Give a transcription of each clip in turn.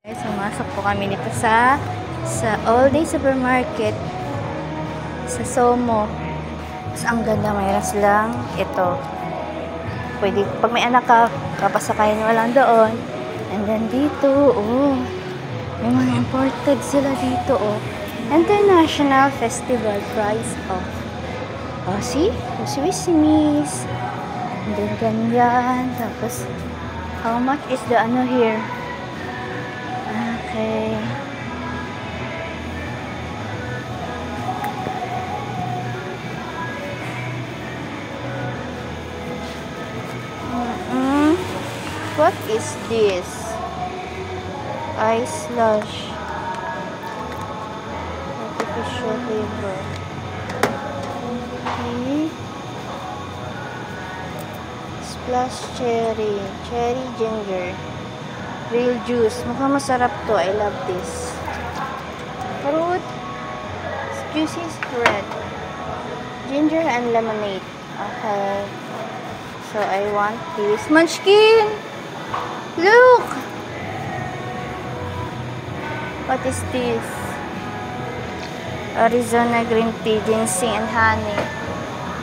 Sumasok po kami dito sa All Day Supermarket sa Somo. Tapos ang ganda, mayroon silang ito. Pwede, pag may anak ka, kapasakayin mo lang doon. And then dito, may mga imported sila dito, International Festival Price Off. See? Swiss miss. And then ganyan. Tapos, how much is the ano here? Okay. What is this? Ice slush. Artificial flavor. Okay. Splash cherry. Cherry ginger. Real juice. Mukhang masarap to. I love this. Fruit. Juicy spread. Ginger and lemonade. Okay. So, I want this. Munchkin! Look! What is this? Arizona green tea, ginseng and honey.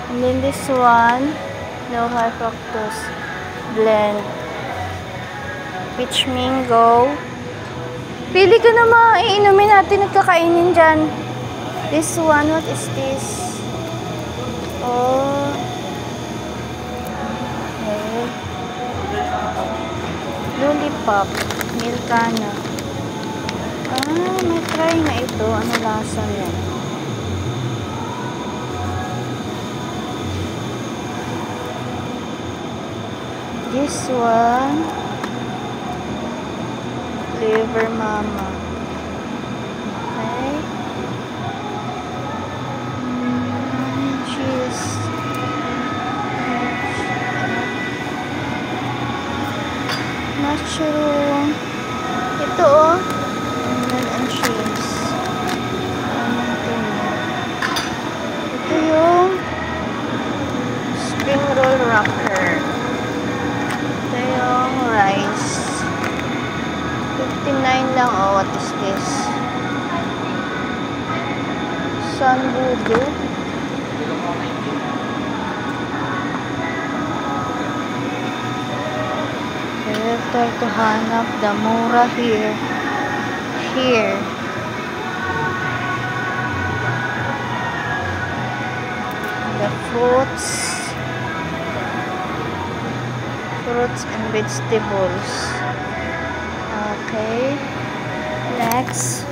And then this one, no high fructose blend. Peach mango. Pili ka na mga iinumin natin at kakainin dyan. This one, what is this? Okay. Lollipop. Milkana. May try na ito. Ano lasa niya? This one. Flavor Mama. Okay. Cheese. Mushroom. Ito, onion and cheese. Ito yung spring roll wrapper. Ito yung rice. 59 lang. What is this? Sanbudo. Try to hanap the mura here. The fruits and vegetables. Okay, next.